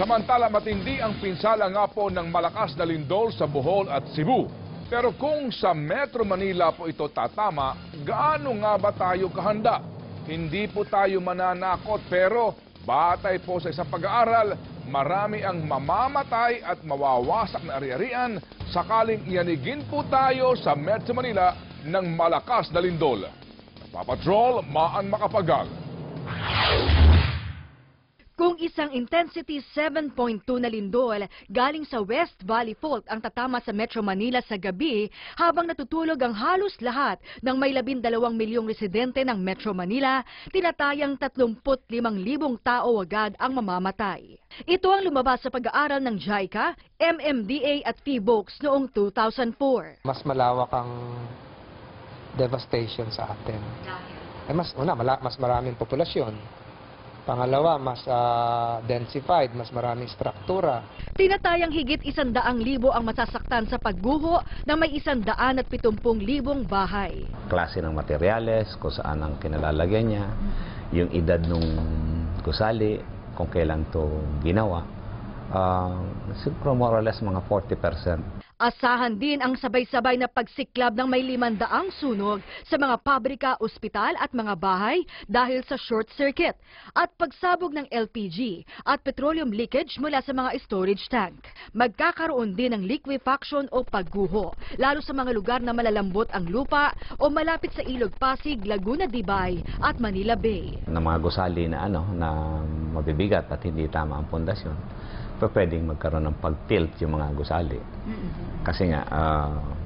Samantala matindi ang pinsala nga po ng malakas na lindol sa Bohol at Cebu. Pero kung sa Metro Manila po ito tatama, gaano nga ba tayo kahanda? Hindi po tayo mananakot pero batay po sa isang pag-aaral, marami ang mamamatay at mawawasak na ari-arian sakaling iyanigin po tayo sa Metro Manila ng malakas na lindol. Papatrol, Maan Macapagal. Kung isang intensity 7.2 na lindol galing sa West Valley Fault ang tatama sa Metro Manila sa gabi, habang natutulog ang halos lahat ng may 12 milyong residente ng Metro Manila, tinatayang 35,000 tao agad ang mamamatay. Ito ang lumabas sa pag-aaral ng JICA, MMDA at PBOX noong 2004. Mas malawak ang devastation sa atin. Mas maraming populasyon. Pangalawa, mas densified, mas maraming struktura. Tinatayang higit 100,000 ang masasaktan sa pagguho ng may 170,000 bahay. Klase ng materyales, kung saan ang kinalalagyan niya, yung edad ng gusali, kung kailan to ginawa. Siguro more or less mga 40%. Asahan din ang sabay-sabay na pagsiklab ng may 500 sunog sa mga pabrika, ospital at mga bahay dahil sa short circuit at pagsabog ng LPG at petroleum leakage mula sa mga storage tank. Magkakaroon din ng liquefaction o pagguho, lalo sa mga lugar na malalambot ang lupa o malapit sa Ilog Pasig, Laguna Dibay at Manila Bay. Na mga gusali na na mabibigat at hindi tama ang pundasyon, pwedeng magkaroon ng pag-tilt yung mga gusali. Kasi nga,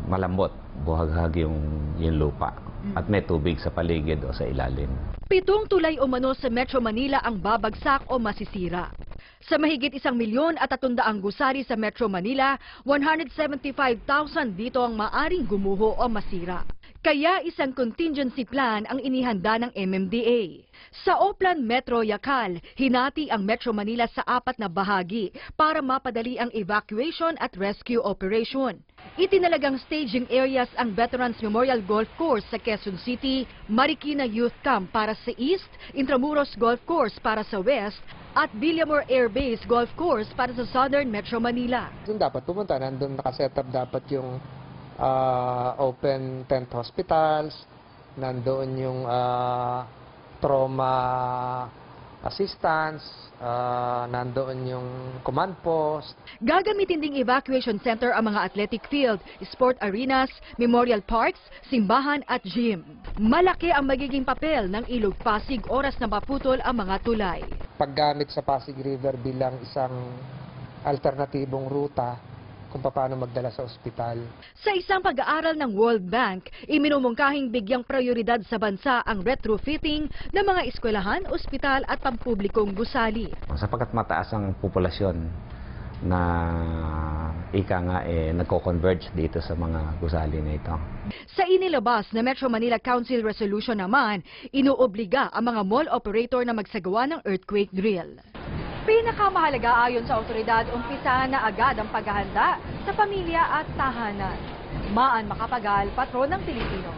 malambot, buhaghag yung lupa. At may tubig sa paligid o sa ilalim. 7 tulay umano sa Metro Manila ang babagsak o masisira. Sa mahigit 1,300,000 gusali sa Metro Manila, 175,000 dito ang maaring gumuho o masira. Kaya isang contingency plan ang inihanda ng MMDA. Sa Oplan Metro Yacal, hinati ang Metro Manila sa 4 na bahagi para mapadali ang evacuation at rescue operation. Itinalagang staging areas ang Veterans Memorial Golf Course sa Quezon City, Marikina Youth Camp para sa East, Intramuros Golf Course para sa West, at Villamor Air Base Golf Course para sa Southern Metro Manila. Doon dapat pumunta, nandun nakasetup dapat yung open tent hospitals, nandoon yung trauma assistance, nandoon yung command post. Gagamitin ding evacuation center ang mga athletic field, sport arenas, memorial parks, simbahan at gym. Malaki ang magiging papel ng Ilog Pasig oras na maputol ang mga tulay. Paggamit sa Pasig River bilang isang alternatibong ruta kung paano magdala sa ospital. Sa isang pag-aaral ng World Bank, iminumungkahing bigyang prioridad sa bansa ang retrofitting ng mga eskwelahan, ospital at pampublikong gusali. Sapagkat mataas ang populasyon na nagko-converge dito sa mga gusali na ito. Sa inilabas na Metro Manila Council Resolution naman, inuobliga ang mga mall operator na magsagawa ng earthquake drill. Pinakamahalaga ayon sa otoridad, umpisahan na agad ang paghahanda sa pamilya at tahanan. Maan Macapagal, Patron ng Pilipino.